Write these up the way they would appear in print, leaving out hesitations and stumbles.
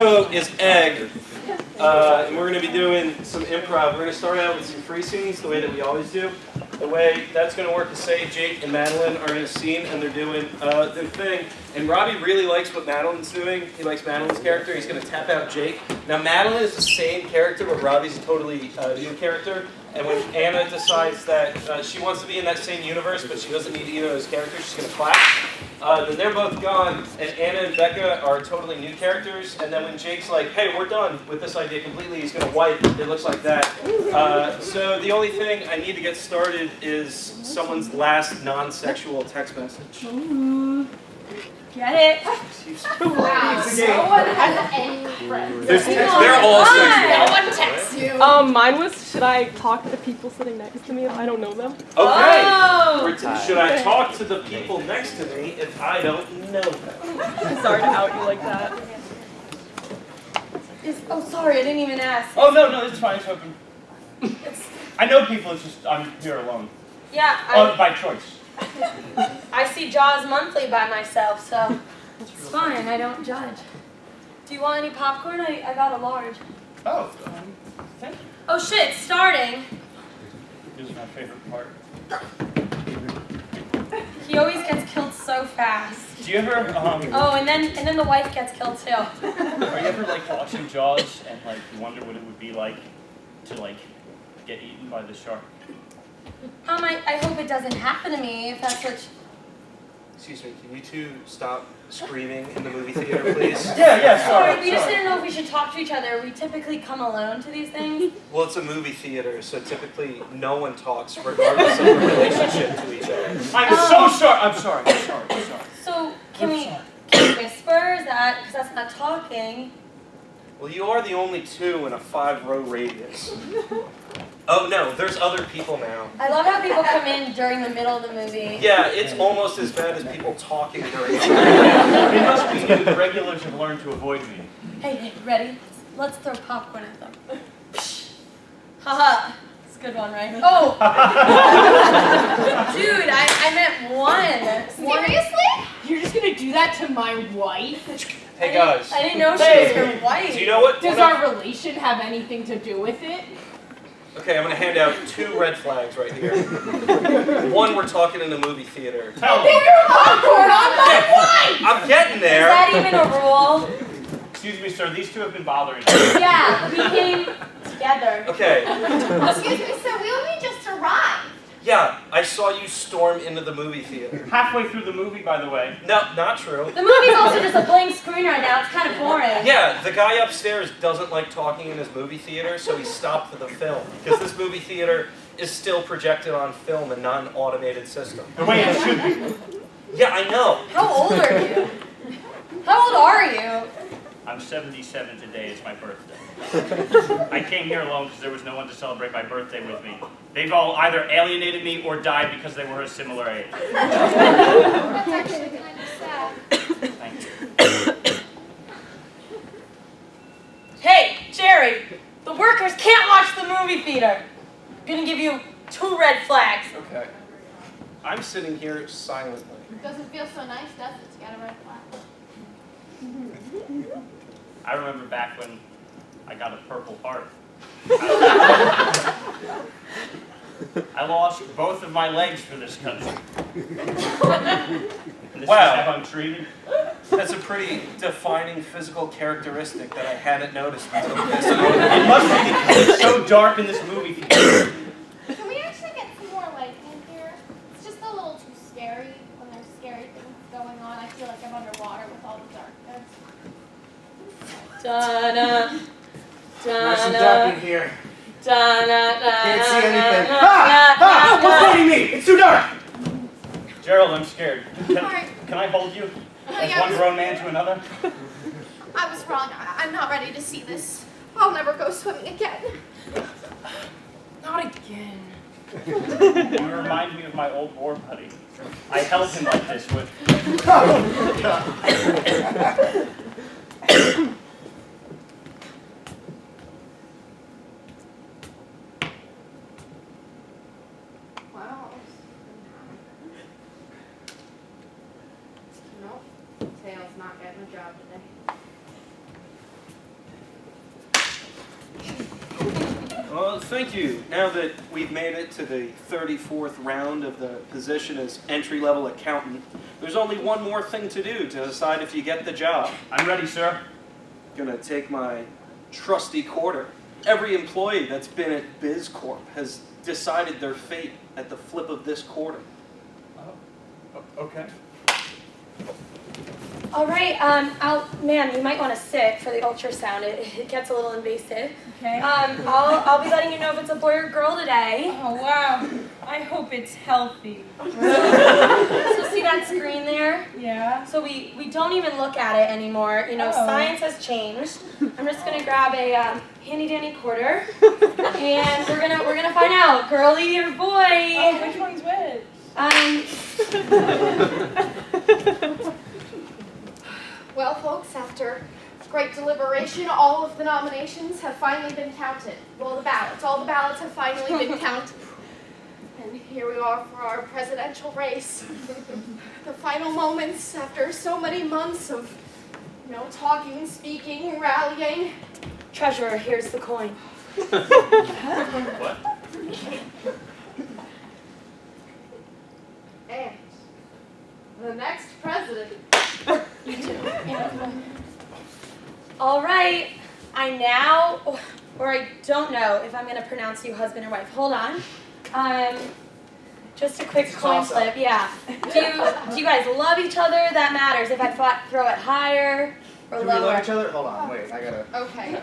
Is Egg, and we're going to be doing some improv. We're going to start out with some free scenes the way that we always do. The way that's going to work is say Jake and Madeline are in a scene and they're doing their thing. And Robbie really likes what Madeline's doing. He likes Madeline's character. He's going to tap out Jake. Now Madeline is the same character, but Robbie's a totally new character. And when Anna decides that she wants to be in that same universe, but she doesn't need either of those characters, she's going to clap. Then they're both gone, and Anna and Becca are totally new characters. And then when Jake's like, hey, we're done with this idea completely, he's going to wipe. It looks like that. So the only thing I need to get started is someone's last non-sexual text message. Ooh. Get it? Wow. No one has any friends. They're all sexual. No one texts you. Mine was, should I talk to the people sitting next to me if I don't know them? Okay. Oh. Should I talk to the people next to me if I don't know them? Sorry to out you like that. Oh, sorry, I didn't even ask. Oh, no, it's fine, it's open. I know people, it's just I'm here alone. Yeah, By choice. I see Jaws monthly by myself, so it's fine, I don't judge. Do you want any popcorn? I got a large. Oh, thank you. Oh shit, it's starting. This is my favorite part. He always gets killed so fast. Do you ever, Oh, and then the wife gets killed too. are you ever, like, watching Jaws and, like, you wonder what it would be like to, like, get eaten by the shark? I hope it doesn't happen to me, if that's what... Excuse me, can you two stop screaming in the movie theater, please? Yeah, Sorry, we just didn't know if we should talk to each other. We typically come alone to these things. Well, it's a movie theater, so typically no one talks regardless of their relationship to each other. I'm so sorry. I'm sorry. So, can we whisper? Is that, because that's not talking. Well, you are the only two in a 5-row radius. Oh no, there's other people now. I love how people come in during the middle of the movie. Yeah, it's almost as bad as people talking during the movie. It must be new. The regulars have learned to avoid me. Hey, ready? Let's throw popcorn at them. Haha. It's a good one, right? Oh! Dude, I meant one. Seriously? You're just gonna do that to my wife? Hey guys. I didn't know she was your wife. Do you know what? Does our relation have anything to do with it? Okay, I'm going to hand out 2 red flags right here. One, we're talking in a movie theater. Tell them. Bigger popcorn on my wife! I'm getting Is there. that even a rule? Excuse me, sir. These two have been bothering me. Yeah, we came together. Okay. Excuse me, so we only just arrived. Yeah, I saw you storm into the movie theater. Halfway through the movie, by the way. No, not true. The movie's also just a blank screen right now. It's kind of boring. Yeah, the guy upstairs doesn't like talking in his movie theater, so he stopped for the film. Because this movie theater is still projected on film and not an automated system. The way it should be. Yeah, I know. How old are you? How old are you? I'm 77 today. It's my birthday. I came here alone because there was no one to celebrate my birthday with me. They've all either alienated me or died because they were a similar age. That's actually kind of sad. Thank you. Hey, Jerry, the workers can't watch the movie theater. I'm gonna give you 2 red flags. Okay. I'm sitting here silently. Doesn't feel so nice, does it? It's got a red flag. I remember back when I got a Purple Heart. I lost both of my legs for this country. And this Wow. is how I'm treated. That's a pretty defining physical characteristic that I hadn't noticed until this It moment. must be because it's so dark in this movie theater. Can we actually get some more light in here? It's just a little too scary when there's scary things going on. I feel like I'm underwater with all the darkness. Da-da, Nice and da-da, dark in here. da-da, Can't see anything. da-da, What's fighting me? It's too dark! Gerald, I'm scared. Alright. Can I hold you? As yeah. one grown man to another? I was wrong. I'm not ready to see this. I'll never go swimming again. Not again. You remind me of my old war buddy. I held him like this with... Wow. Nope. Tail's not getting a job today. Thank you. Now that we've made it to the 34th round of the position as entry-level accountant, there's only one more thing to do to decide if you get the job. I'm ready, sir. Gonna take my trusty quarter. Every employee that's been at BizCorp has decided their fate at the flip of this quarter. Okay. All right, ma'am, you might want to sit for the ultrasound. It gets a little invasive. Okay. I'll be letting you know if it's a boy or girl today. Oh, wow. I hope it's healthy. So see that screen there? Yeah. So we don't even look at it anymore. You know, Oh. science has changed. I'm just gonna grab a handy dandy quarter, and we're gonna find out, girly or boy. Oh, which one's which? Well, folks, after great deliberation, all of the nominations have finally been counted. Well, all the ballots have finally been counted. And here we are for our presidential race. The final moments after so many months of, talking, speaking, rallying. Treasurer, here's the coin. What? And the next president. All right, I don't know if I'm gonna pronounce you husband or wife. Hold on. Just a quick coin flip. Yeah. Do you guys love each other? That matters. If I throw it higher or Do we lower. love each other? Hold on, wait, I gotta. Okay.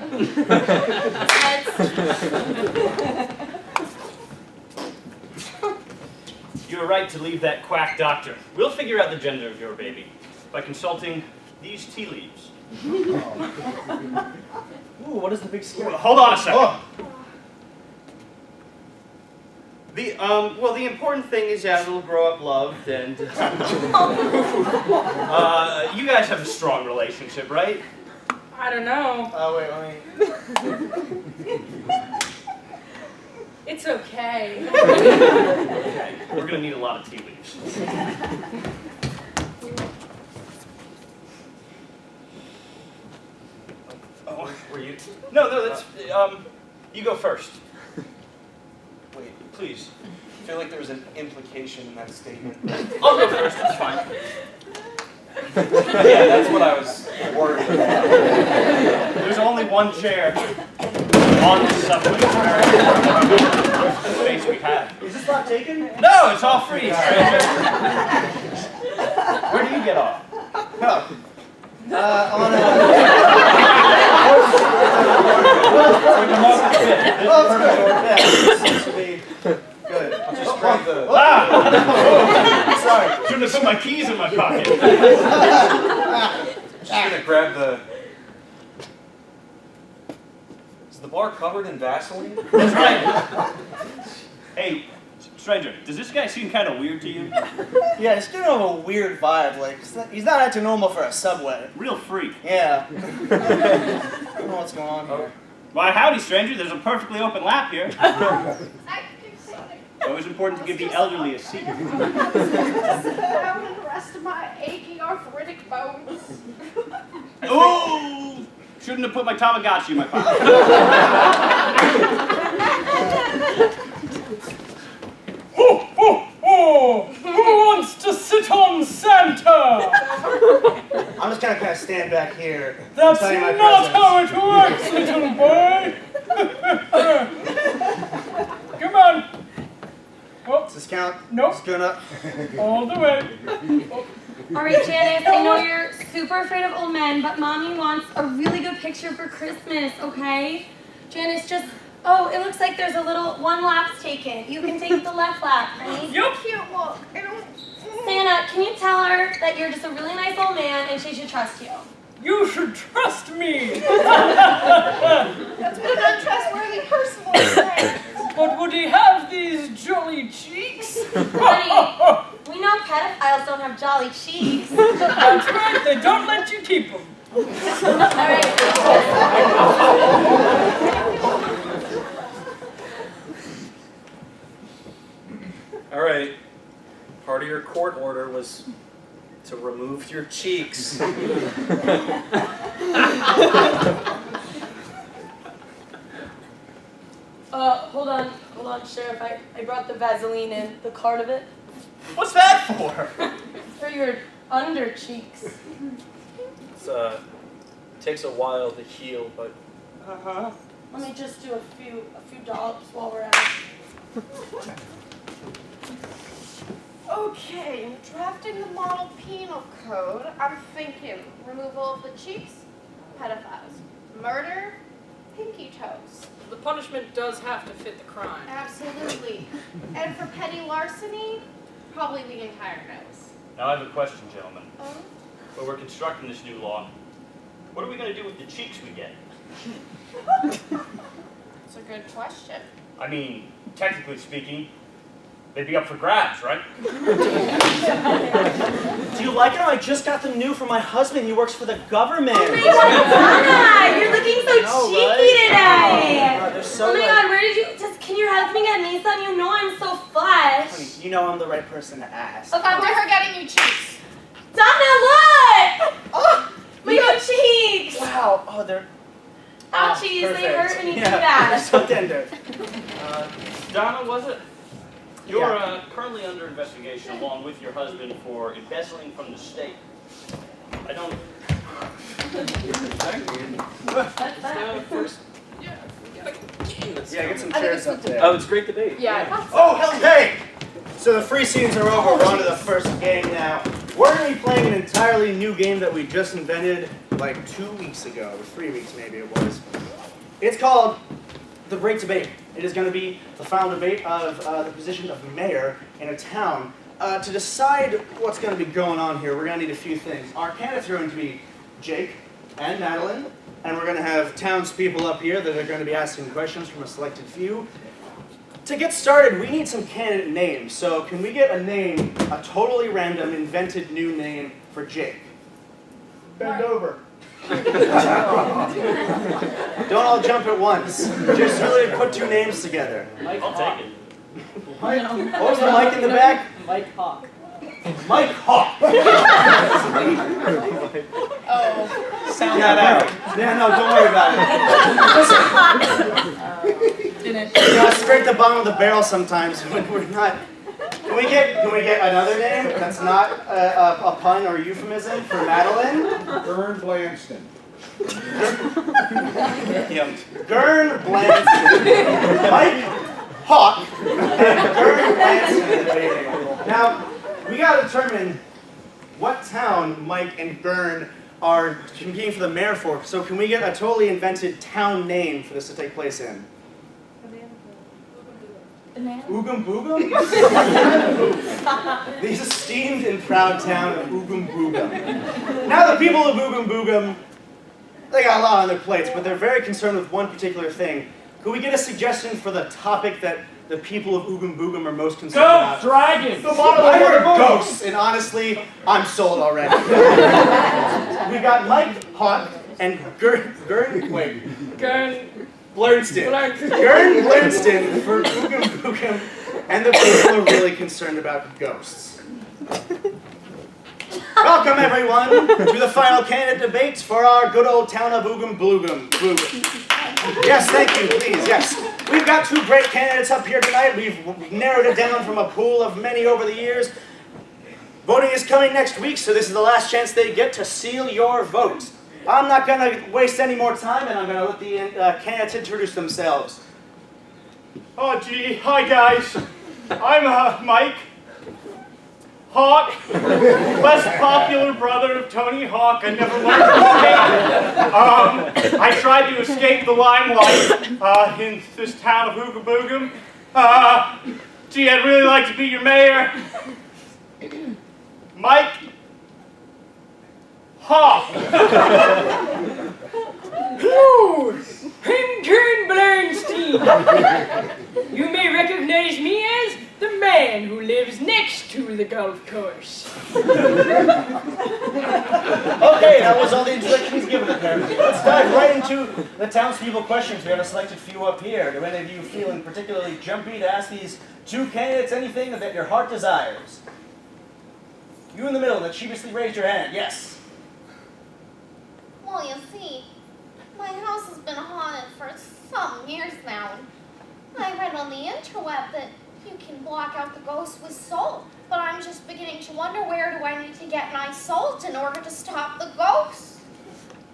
You were right to leave that quack doctor. We'll figure out the gender of your baby by consulting these tea leaves. Ooh, what is the big scary? Hold on a second. Oh. The important thing is that it'll grow up loved and you guys have a strong relationship, right? I don't know. Oh, wait, It's okay. Okay. We're gonna need a lot of tea leaves. Oh, were you? No, that's you go first. Wait, please. I feel like there's an implication in that statement. I'll go first. That's fine. Yeah, that's what I was worried about. There's only one chair on this subway. The space we have. Is this lot taken? No, it's all free, stranger. Where do you get off? No. On a... Oh, seems to be good. I'll just grab the... Sorry. Shouldn't have put my keys in my pocket. Just gonna grab the... Is the bar covered in Vaseline? That's right. Hey, stranger, does this guy seem kind of weird to you? Yeah, it's kind of a weird vibe. Like, he's not acting normal for a subway. Real freak. Yeah. I don't know what's going on here. Why, howdy, stranger. There's a perfectly open lap here. I Always important to give the elderly a seat. sit down and rest of my aching arthritic bones. Oh! Shouldn't have put my Tamagotchi in my pocket. Who wants to sit on Santa? I'm just gonna kind of stand back here. and That's tell you my not presence. how it works, little boy. Come on. Oh, Does this count? Nope. It's good enough. all the way. All right, Janice, I know you're super afraid of old men, but Mommy wants a really good picture for Christmas, okay? Janice, it looks like there's one lap's taken. You can take the left lap, honey. Yup. Can't look. I don't. Santa, can you tell her that you're just a really nice old man and she should trust you? You should trust me. That's what an untrustworthy person would say. But would he have these jolly cheeks? Honey, we know pedophiles don't have jolly cheeks. That's right, they don't let you keep them. All right. All right. Part of your court order was to remove your cheeks. Sheriff, I brought the Vaseline in, the card of it, What's that for? for your under cheeks. It's takes a while to heal, but Uh-huh. Let me just do a few dollops while we're at it. Okay, in drafting the model penal code, I'm thinking removal of the cheeks, pedophiles, murder, pinky toes. The punishment does have to fit the crime. Absolutely. And for petty larceny, probably the entire nose. Now I have a question, gentlemen. Oh? When we're constructing this new law, what are we going to do with the cheeks we get? It's a good question. I mean, technically speaking, they'd be up for grabs, right? Do you like them? I just got them new from my husband. He works for the government. Oh my God, Donna, you're looking so know, cheeky right? today. They're so Oh my like- God, where did you, can your husband get me some? You know I'm so flush. Honey, you know I'm the right person to ask. Look, I'm never getting you cheeks. Donna, look! Oh, My new cheeks! wow. Oh, they're Ouchies, they perfect. hurt when you do They're that. so tender. Donna, was it? You're Yeah. currently under investigation along with your husband for embezzling from the state. I don't... first, yeah, Yeah, get some I think chairs it's up there. Oh, it's great debate. Yeah, I thought so. Oh, hell, hey! So the free scenes are over. We're on to the first game now. We're going to be playing an entirely new game that we just invented like 2 weeks ago, or 3 weeks maybe it was. It's called the Great Debate. It is going to be the final debate of the position of mayor in a town. To decide what's going to be going on here, we're going to need a few things. Our candidates are going to be Jake and Madeline, and we're going to have townspeople up here that are going to be asking questions from a selected few. To get started, we need some candidate names. So can we get a name, a totally random, invented new name for Jake? Bend over. Don't all jump at once. Just really put two names together. I'll take it. What was the mic in the back? Mike Hawk. Mike Hawk. Oh. Yeah, no, don't worry about it. You know, scrape the bottom of the barrel sometimes when we're not. Can we get another name that's not a pun or euphemism for Madeline? Vern Blanston. Gern Blanston. Mike Hawk and Gern Blanston debating. Now, we gotta determine what town Mike and Gern are competing for the mayor for. So can we get a totally invented town name for this to take place in? Oogum Boogum? The esteemed and proud town of Oogum Boogum. Now the people of Oogum Boogum, they got a lot on their plates, but they're very concerned with one particular thing. Could we get a suggestion for the topic that the people of Oogum Boogum are most concerned about? Dragons! I heard ghosts, and honestly, I'm sold already. We've got Mike Hawk and Gern Blernston. Gern Blernston for Oogum Boogum, and the people are really concerned about ghosts. Welcome, everyone, to the final candidate debates for our good old town of Oogum Boogum. Yes, thank you, please, yes. We've got two great candidates up here tonight. We've narrowed it down from a pool of many over the years. Voting is coming next week, so this is the last chance they get to seal your vote. I'm not going to waste any more time, and I'm going to let the candidates introduce themselves. Oh, gee. Hi, guys. I'm Mike Hawk, less popular brother of Tony Hawk. I never learned to skate. I tried to escape the limelight in this town of Oogum Boogum. Gee, I'd really like to be your mayor. Mike Hawk. I'm Kern Bernstein. You may recognize me as the man who lives next to the golf course. Okay, that was all the instructions given, apparently. Let's dive right into the townspeople questions. We have a selected few up here. Do any of you feeling particularly jumpy to ask these two candidates anything that your heart desires? You in the middle that sheepishly raised your hand. Yes. Well, you see, my house has been haunted for some years now. I read read on the interweb that you can block out the ghost with salt. But I'm just beginning to wonder, where do I need to get my salt in order to stop the ghost?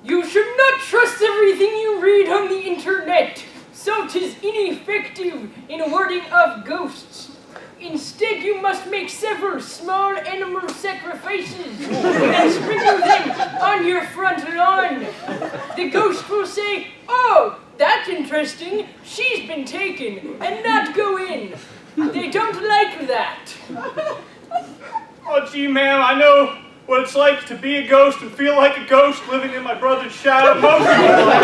You should not trust everything you read on the internet. Salt is ineffective in warding off ghosts. Instead, you must make several small animal sacrifices and sprinkle them on your front lawn. The ghost will say, "Oh, that's interesting. She's been taken," and not go in. They don't like that. Oh, gee, ma'am, I know what it's like to be a ghost and feel like a ghost living in my brother's shadow. Most of my life.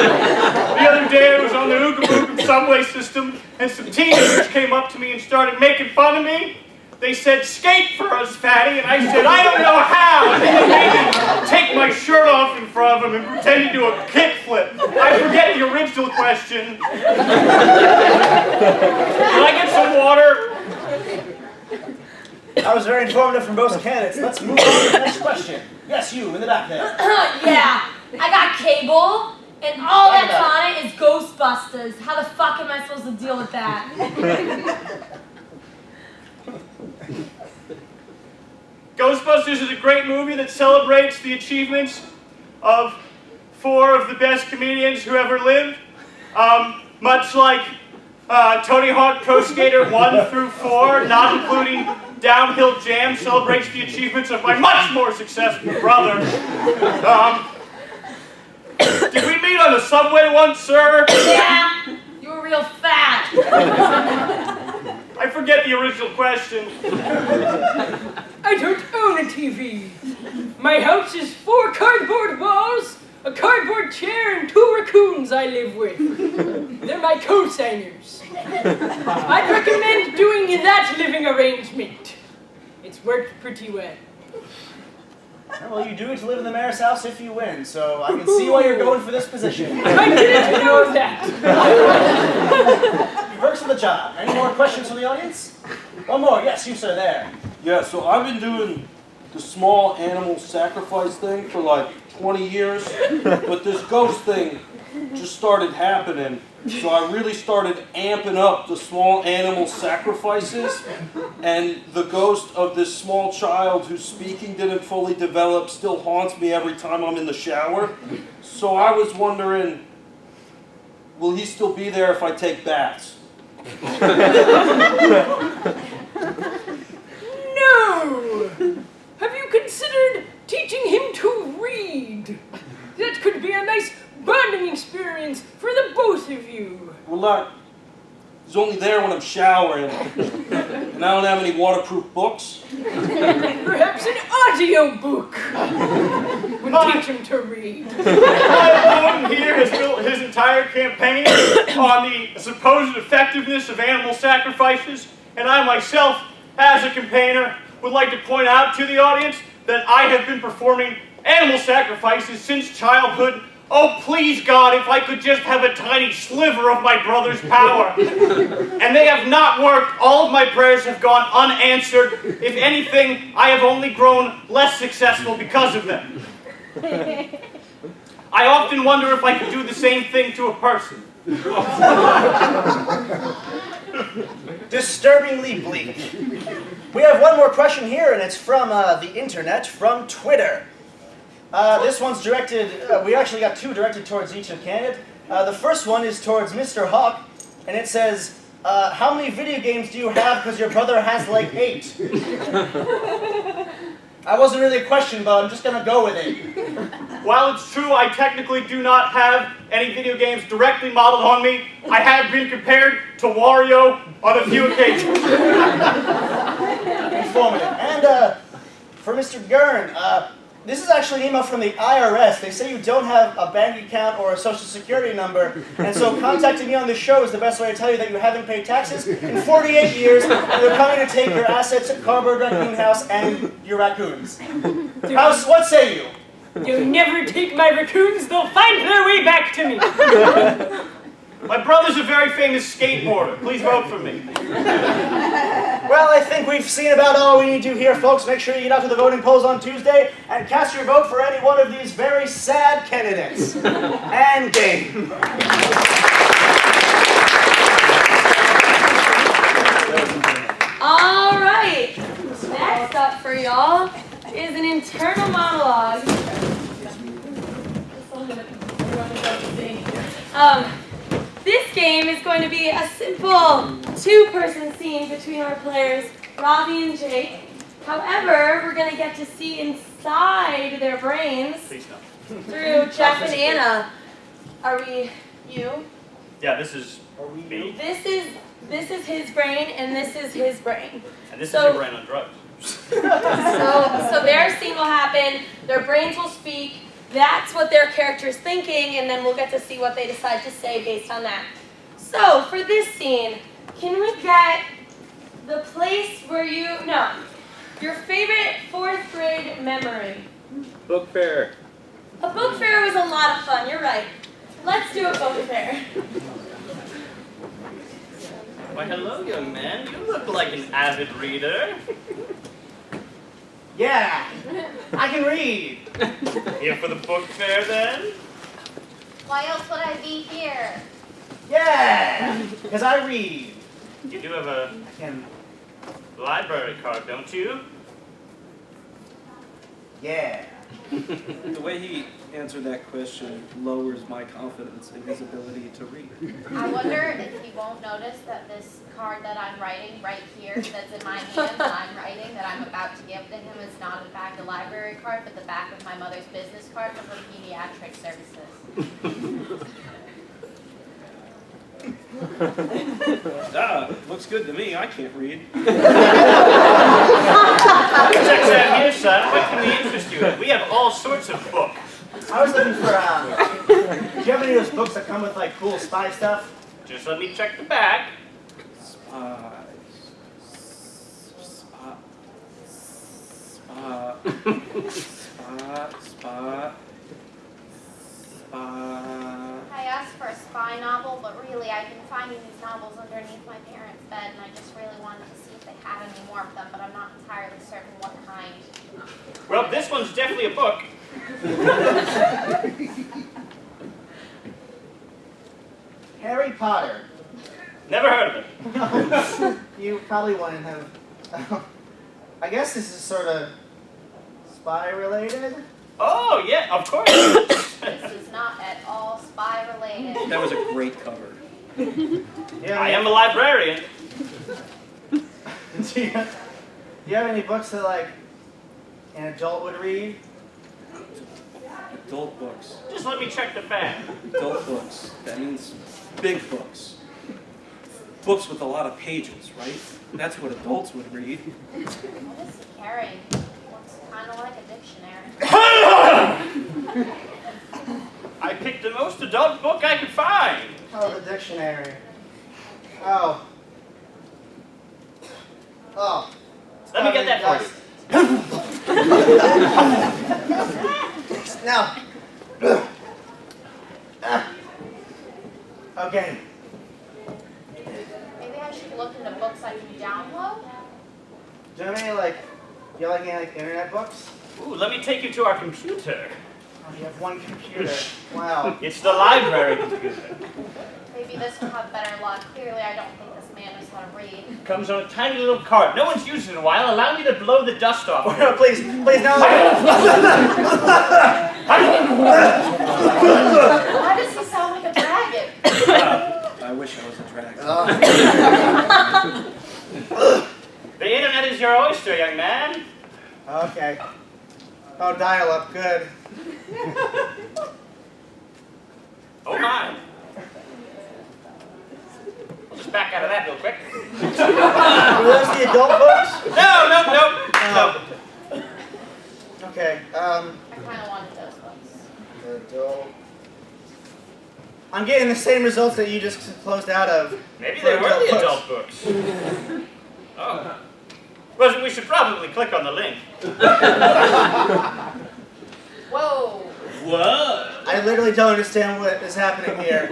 The other day, I was on the Ooga Booga subway system, and some teenagers came up to me and started making fun of me. They said, "Skate for us, fatty," and I said, "I don't know how." And they made me take my shirt off in front of them and pretend to do a kickflip. I forget the original question. Can I get some water? That was very informative from both candidates. Let's move on to the next question. Yes, you in the back there. Yeah, I got cable, and all that's on it is Ghostbusters. How the fuck am I supposed to deal with that? Ghostbusters is a great movie that celebrates the achievements of 4 of the best comedians who ever lived. Much like Tony Hawk Pro Skater 1 through 4, not including Downhill Jam, celebrates the achievements of my much more successful brother. Did we meet on the subway once, sir? Yeah, you were real fat. I forget the original question. I don't own a TV. My house is 4 cardboard walls, a cardboard chair, and 2 raccoons I live with. They're my co-signers. I'd recommend doing that living arrangement. It's worked pretty well. Well, you do get to live in the mayor's house if you win, so I can see why you're going for this position. I didn't know that. Works for the job. Any more questions from the audience? One more. Yes, you, sir, there. Yeah, so I've been doing the small animal sacrifice thing for like 20 years, but this ghost thing just started happening, so I really started amping up the small animal sacrifices, and the ghost of this small child whose speaking didn't fully develop still haunts me every time I'm in the shower. So I was wondering, will he still be there if I take baths? No! Have you considered teaching him to read? That could be a nice bonding experience for the both of you. Well, he's only there when I'm showering, and I don't have any waterproof books. Perhaps an audio book would teach him to read. My alone here has built his entire campaign on the supposed effectiveness of animal sacrifices, and I myself, as a campaigner, would like to point out to the audience that I have been performing animal sacrifices since childhood. Oh, please, God, if I could just have a tiny sliver of my brother's power. And they have not worked. All of my prayers have gone unanswered. If anything, I have only grown less successful because of them. I often wonder if I could do the same thing to a person. Disturbingly bleak. We have one more question here, and it's from the internet, from Twitter. This one's directed, we actually got 2 directed towards each of candidate. The first one is towards Mr. Hawk, and it says, how many video games do you have because your brother has like 8? That wasn't really a question, but I'm just going to go with it. While it's true I technically do not have any video games directly modeled on me, I have been compared to Wario on a few occasions. Informative. And for Mr. Gurn, this is actually an email from the IRS. They say you don't have a bank account or a social security number, and so contacting me on this show is the best way to tell you that you haven't paid taxes in 48 years, and they're coming to take your assets at Cardboard Raccoon House and your raccoons. What say you? You'll never take my raccoons, they'll find their way back to me. My brother's a very famous skateboarder. Please vote for me. Well, I think we've seen about all we need to here, folks. Make sure you get out to the voting polls on Tuesday and cast your vote for any one of these very sad candidates. And game. y'all, is an internal monologue. This game is going to be a simple two-person scene between our players, Robbie and Jake. However, we're going to get to see inside their brains through Jeff and Anna. Are we you? Yeah, this is me. This is his brain, and this is his brain. And this So- is your brain on drugs. So their scene will happen, their brains will speak, that's what their character is thinking, and then we'll get to see what they decide to say based on that. So, for this scene, can we get the place where your favorite 4th grade memory? Book fair. A book fair was a lot of fun, you're right. Let's do a book fair. Why, hello, young man. You look like an avid reader. Yeah, I can read. Here for the book fair, then? Why else would I be here? Yeah, because I read. You do have a I can, library card, don't you? yeah. The way he answered that question lowers my confidence in his ability to read. I wonder if he won't notice that this card that I'm writing right here, that's in my hand, that I'm writing, that I'm about to give to him, is not in fact a library card, but the back of my mother's business card for her pediatric services. Looks good to me. I can't read. Check that here, son. What can we interest you in? We have all sorts of books. I was looking for, do you have any of those books that come with like cool spy stuff? Just let me check the back. I asked for a spy novel, but really I've been finding these novels underneath my parents' bed, and I just really wanted to see if they had any more of them, but I'm not entirely certain what kind. Well, this one's definitely a book. Harry Potter. Never heard of it. You probably wouldn't have. I guess this is sort of spy related. Oh, yeah, of course. This is not at all spy related. That was a great cover. I am a librarian. Do you have any books that like an adult would read? Adult books. Just let me check the back. Adult books. That means big books. Books with a lot of pages, right? That's what adults would read. What is he carrying? Looks kind of like a dictionary. I picked the most adult book I could find. Oh, the dictionary. Oh. Oh. Let me get that for you. Now. Okay. Maybe I should look into books I can download? Do you have any like, you like any like internet books? Ooh, let me take you to our computer. Oh, you have one computer. Wow. It's the library computer. Maybe this will have better luck. Clearly, I don't think this man knows how to read. Comes on a tiny little card. No one's used it in a while. Allow me to blow the dust off. Oh, no, please, no. Why does he sound like a dragon? I wish I was a dragon. The internet is your oyster, young man. Okay. Oh, dial-up, good. Oh my. I'll just back out of that real quick. Are those the adult books? No. Okay, I kind of wanted those books. adult. I'm getting the same results that you just closed out of. Maybe for they were the books. adult books. Oh. Well, we should probably click on the link. Whoa. What? I literally don't understand what is happening here.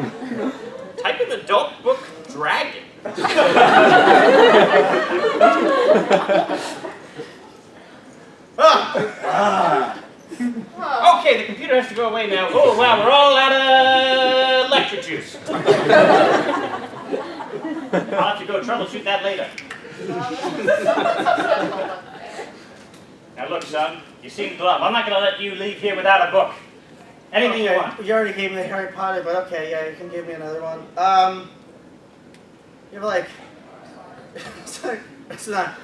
Type in adult book dragon. Okay, the computer has to go away now. Oh, wow, we're all out of lecture juice. I'll have to go troubleshoot that later. Now look, son, you seem glum. I'm not going to let you leave here without a book. Anything you want. You already gave me Harry Potter, but okay, yeah, you can give me another one. You have like... it's not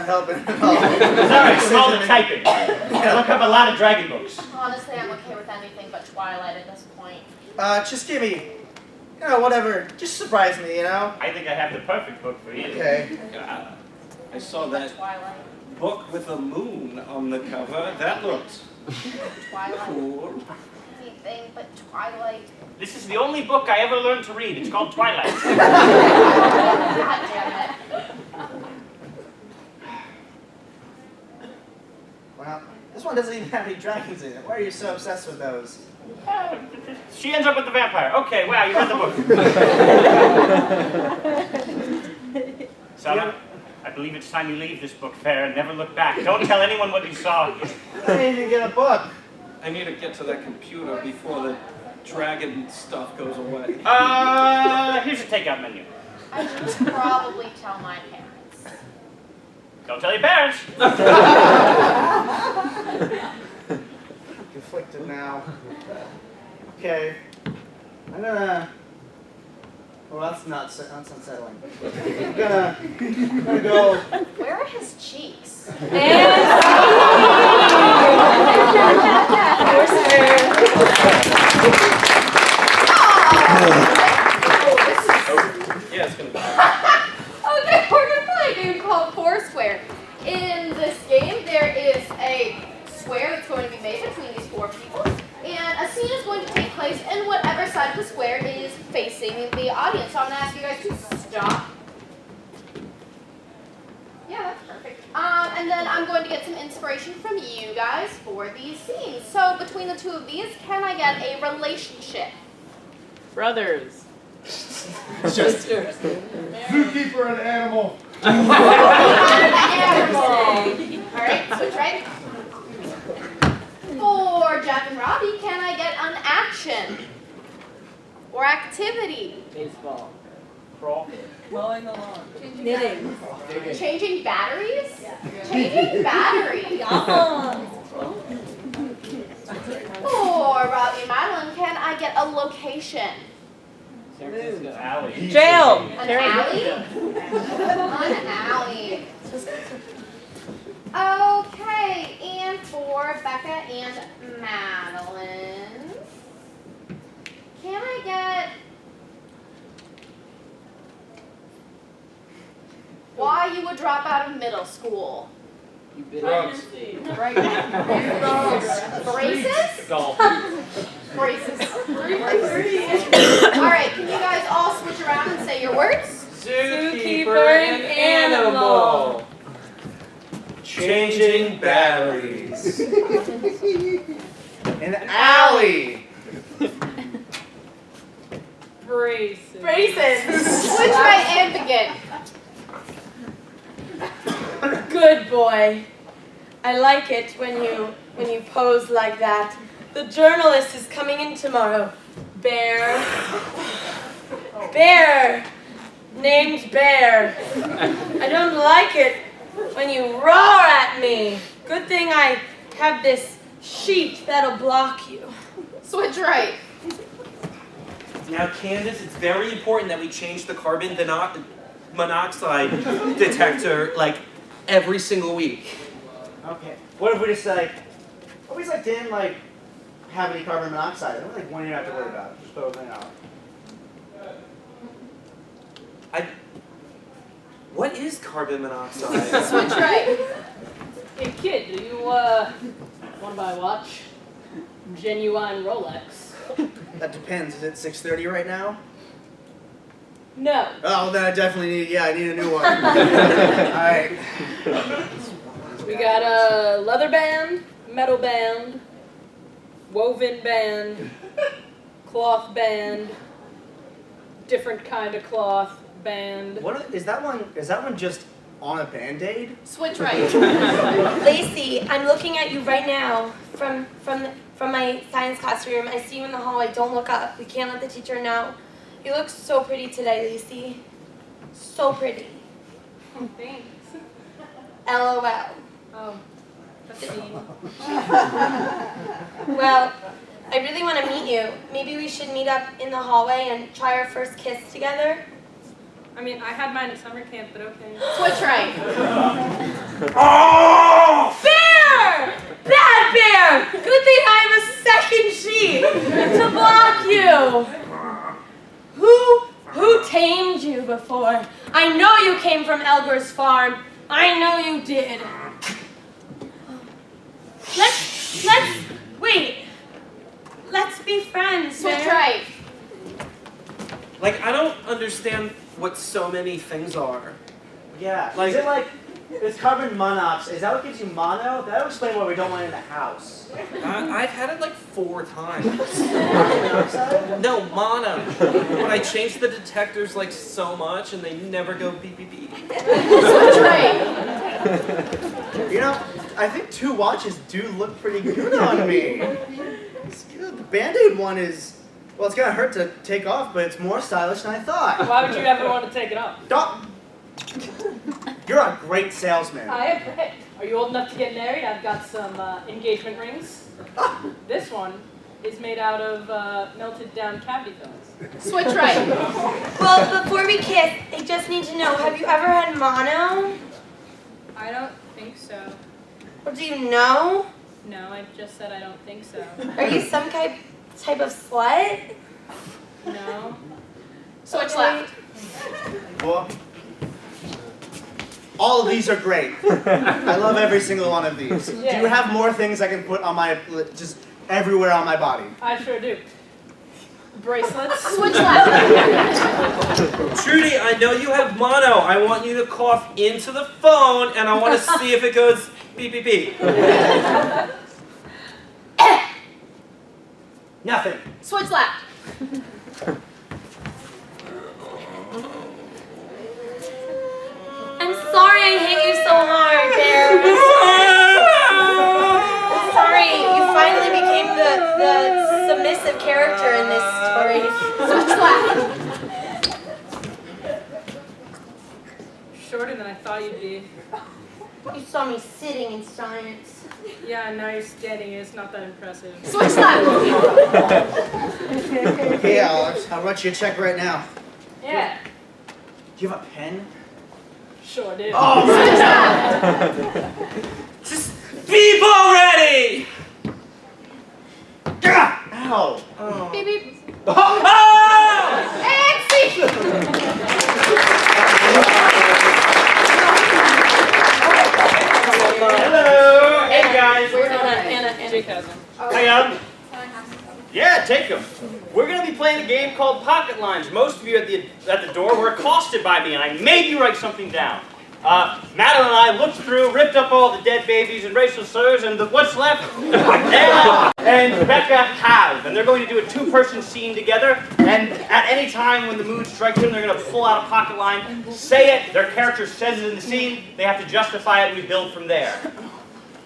helping at all. Sorry, it's all the typing. I look up a lot of dragon books. Honestly, I'm okay with anything but Twilight at this point. Just give me, whatever. Just surprise me, I think I have the perfect book for you. Okay. I saw But that Twilight. book with a moon on the cover. That looked Twilight. cool. Anything but Twilight. This is the only book I ever learned to read. It's called Twilight. God damn it. Well, this one doesn't even have any dragons in it. Why are you so obsessed with those? She ends up with the vampire. Okay, wow, you read the book. Son, I believe it's time you leave this book fair and never look back. Don't tell anyone what you saw here. I didn't even get a book. I need to get to that computer before the dragon stuff goes away. Here's a takeout menu. I should probably tell my parents. Don't tell your parents. Conflicted now. Okay. I'm gonna... Well, that's unsettling. I'm gonna go... Where are his cheeks? Yeah, it's gonna be. Okay, we're gonna play a game called Foursquare. In this game, there is a square that's going to be made between these four people, and a scene is going to take place in whatever side of the square is facing the audience. So I'm gonna ask you guys to stop. Yeah, that's perfect. And then I'm going to get some inspiration from you guys for these scenes. So between the two of these, can I get a relationship? Brothers. Sisters. Zookeeper and animal. Animal. Alright, switch right. For Jeff and Robbie, can I get an action? Or activity? Baseball. Mowing the lawn. Knitting. Changing batteries? Changing batteries. For Robbie and Madeline, can I get a location? Alley. Jail. An alley? An alley. Okay, and for Becca and Madeline, can I get why you would drop out of middle school? Drugs. Braces? Golf. Braces. Alright, can you guys all switch around and say your words? Zookeeper and animal. Changing batteries. An alley. Braces. Braces. Switch right and begin. Good boy. I like it when you pose like that. The journalist is coming in tomorrow. Bear. Bear. Named Bear. I don't like it when you roar at me. Good thing I have this sheet that'll block you. Switch right. Now, Candace, it's very important that we change the carbon monoxide detector like every single week. Okay. What if we just didn't have any carbon monoxide? I don't think one you have to worry about. Just throw everything out. What is carbon monoxide? Switch right. Hey kid, do you want to buy a watch? Genuine Rolex. That depends. Is it 6:30 right now? No. Oh, then I definitely need. Yeah, I need a new one. All right. We got a leather band, metal band, woven band, cloth band, different kind of cloth band. Is that one just on a Band-Aid? Switch right. Lacey, I'm looking at you right now from my science classroom. I see you in the hallway. Don't look up. We can't let the teacher know. You look so pretty today, Lacey. So pretty. Thanks. LOL. Oh. a scene. Well, I really want to meet you. Maybe we should meet up in the hallway and try our first kiss together. I mean, I had mine at summer camp, but okay. Switch right. Bear! Bad bear! Good thing I have a second sheet to block you. Who tamed you before? I know you came from Elgar's farm. I know you did. Let's be friends, Switch Bear. right. Like, I don't understand what so many things are. Yeah. Like- Is it like it's carbon monoxide? Is that what gives you mono? That would explain why we don't want it in the house. I've had it like 4 times. Monoxide? No, mono. But I changed the detectors like so much and they never go beep beep beep. Switch right. You know, I think 2 watches do look pretty good on me. It's good. The Band-Aid one is, well, it's gonna hurt to take off, but it's more stylish than I thought. Why would you ever want to take it off? Don't. You're a great salesman. I am. Hey, are you old enough to get married? I've got some engagement rings. This one is made out of melted down cavity films. Switch right. Well, before we kiss, I just need to know, have you ever had mono? I don't think so. Or do you know? No, I just said I don't think so. Are you some type of slut? No. Switch left. Well, all of these are great. I love every single one of these. Do you have more things I can put on my, just everywhere on my body? I sure do. Bracelets. Switch left. Trudy, I know you have mono. I want you to cough into the phone and I want to see if it goes beep beep beep. Nothing. Switch left. I'm sorry I hit you so hard, Bear. I'm sorry, you finally became the submissive character in this story. Switch left. Shorter than I thought you'd be. You saw me sitting in science. Yeah, and now you're standing. It's not that impressive. Switch left. Hey, I'll write you a check right now. Yeah, Do you have a pen? sure do. Oh, Switch left. Just beep already! Ow. Beep beep. Oh! And see. Hello. Hey guys. Jake has them. Hang on. Yeah, take them. We're gonna be playing a game called Pocket Lines. Most of you at the door were accosted by me, and I made you write something down. Madeline and I looked through, ripped up all the dead babies and racial slurs, and what's left, and Becca have. And they're going to do a 2-person scene together, and at any time when the mood strikes them, they're going to pull out a pocket line, say it, their character says it in the scene, they have to justify it, and we build from there.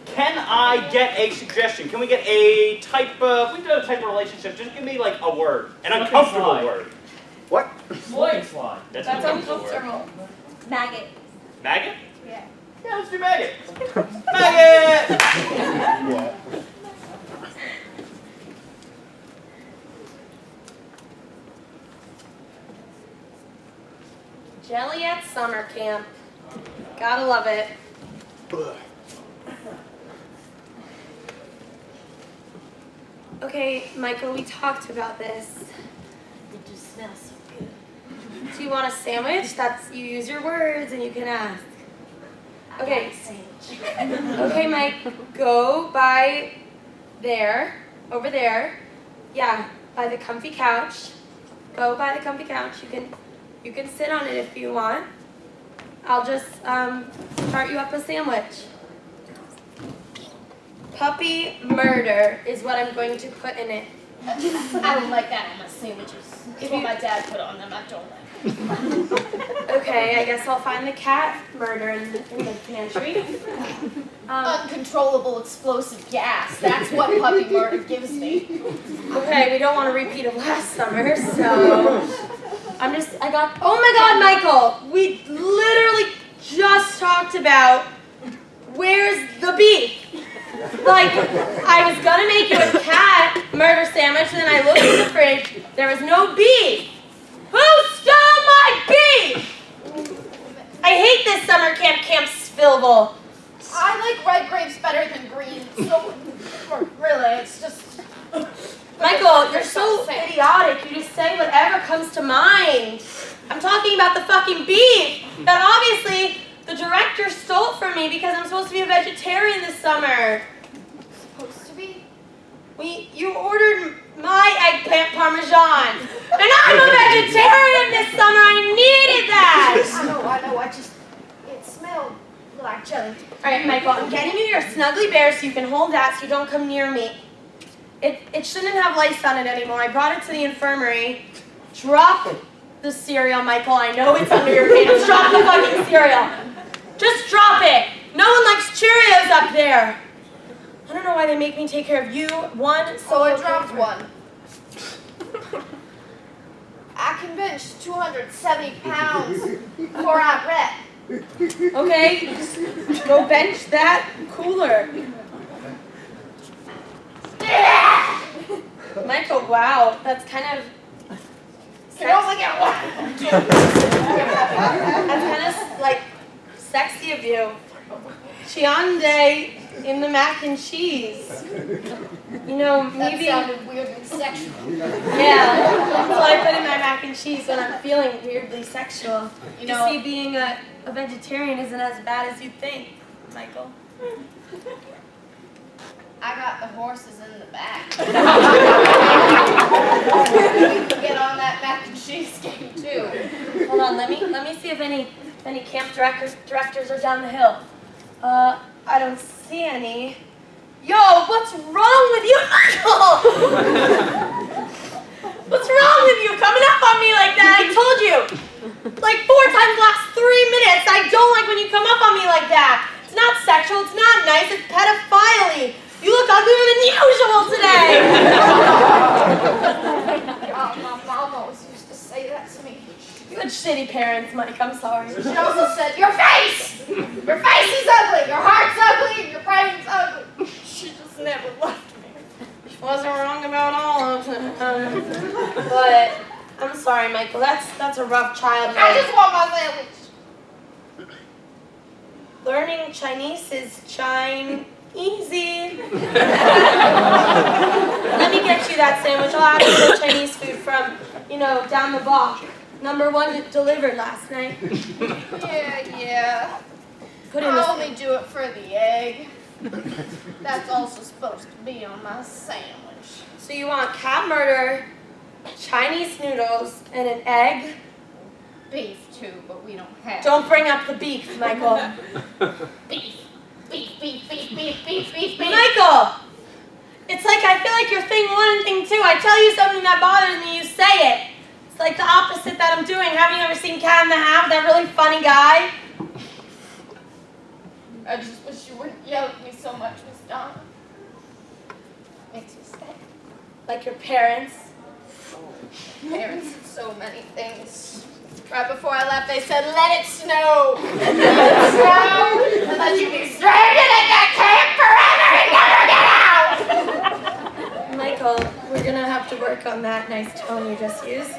Can I get a suggestion? Can we get a type of, we do a type of relationship, just give me like a word, an uncomfortable word. What? Slide. That's an That's uncomfortable word. uncomfortable. Maggot. Maggot? Yeah. Yeah, let's do maggot. Maggot! Jelly at summer camp. Gotta love it. Okay, Michael, we talked about this. It just smells so good. Do you want a sandwich? You use your words and you can ask. Okay. Okay, Mike, go by there, over there. Yeah, by the comfy couch. Go by the comfy couch. You can sit on it if you want. I'll just start you up a sandwich. Puppy murder is what I'm going to put in it. I don't like that on my sandwiches. It's what my dad put on them. I don't like it. Okay, I guess I'll find the cat murder in the pantry. Uncontrollable explosive gas. That's what puppy murder gives me. Okay, we don't want a repeat of last summer, so oh my God, Michael! We literally just talked about where's the beef? Like, I was gonna make you a cat murder sandwich, and then I looked in the fridge, there was no beef. Who stole my beef? I hate this summer Camp Svillville. I like red grapes better than green, so really, it's just... Michael, you're so idiotic. You just say whatever comes to mind. I'm talking about the fucking beef that obviously the director stole from me because I'm supposed to be a vegetarian this summer. Supposed to be? You ordered my eggplant parmesan, and I'm a vegetarian this summer. I needed that. I know, it smelled like jelly. All right, Michael, I'm getting you your snuggly bear so you can hold that so you don't come near me. It shouldn't have lice on it anymore. I brought it to the infirmary. Drop the cereal, Michael. I know it's under your pants. Drop the fucking cereal. Just drop it. No one likes Cheerios up there. I don't know why they make me take care of you. So I dropped one. I can bench 270 pounds before I rep. Okay, go bench that cooler. Michael, wow, that's kind of... You only get one. That's kind of, like, sexy of you. Chiande in the mac and cheese. You know, maybe... That sounded weird and sexual. Yeah, that's what I put in my mac and cheese when I'm feeling weirdly sexual. You know, see, being a vegetarian isn't as bad as you think, Michael. I got the horses in the back. We can get on that mac and cheese game too. Hold on, let me see if any camp directors are down the hill. I don't see any. Yo, what's wrong with you, Michael? What's wrong with you coming up on me like that? I told you, like 4 times the last 3 minutes. I don't like when you come up on me like that. It's not sexual. It's not nice. It's pedophilia. You look uglier than usual today. My mom always used to say that to me. Good shitty parents, Mike. I'm sorry. She also said, your face! Your face is ugly, your heart's ugly, your brain's ugly. She just never left me. She wasn't wrong about all of them. But I'm sorry, Michael. That's a rough childhood. I just want my sandwich. Learning Chinese is easy. Let me get you that sandwich. I'll have some Chinese food from, down the block. Number 1 delivered last night. Yeah. Put in I the only do it for the egg. That's also supposed to be on my sandwich. So you want cat murder, Chinese noodles, and an egg? Beef too, but we don't have. Don't bring up the beef, Michael. Beef. Beef. Michael! It's like I feel like you're thing 1 and thing 2. I tell you something that bothers me, you say it. It's like the opposite that I'm doing. Haven't you ever seen Cat in the Hat, that really funny guy? I just wish you wouldn't yell at me so much, Miss Donna. Makes me sad. Like your parents. Parents did so many things. Right before I left, they said, let it snow. Let it snow, and let you be stranded at that camp forever and never get out. Michael, we're gonna have to work on that nice tone you just used.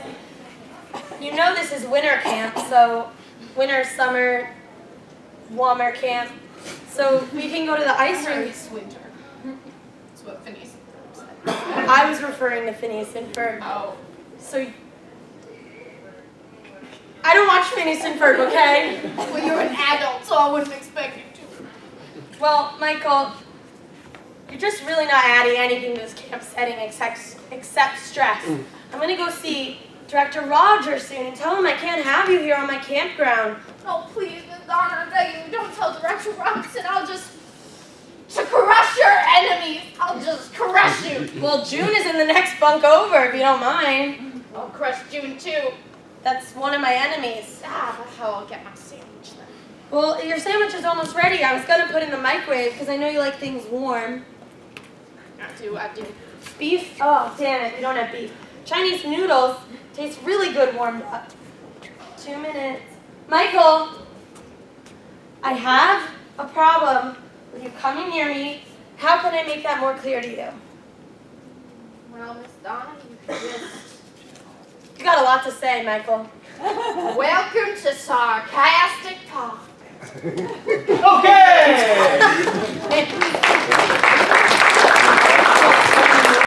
You know this is winter camp, so winter, summer, warmer camp. So we can go to the ice rink. It's winter. That's what Phineas said. I was referring to Phineas and Ferb. Oh. So I don't watch Phineas and Ferb, okay? Well, you're an adult, so I wouldn't expect you to. Well, Michael, you're just really not adding anything to this camp setting except stress. I'm gonna go see Director Rogers soon and tell him I can't have you here on my campground. Oh, please, Miss Donna, I beg you, don't tell Director Robinson. I'll just... to crush your enemies. I'll just crush you. Well, June is in the next bunk over, if you don't mind. I'll crush June, too. That's one of my enemies. That's how I'll get my sandwich then. Well, your sandwich is almost ready. I was gonna put it in the microwave because I know you like things warm. I do. Beef? Oh, damn it, we don't have beef. Chinese noodles taste really good warmed up. 2 minutes. Michael, I have a problem with you coming near me How can I make that more clear to you? Well, Miss Donna, you can just... You got a lot to say, Michael. Welcome to Sarcastic Talk. Okay!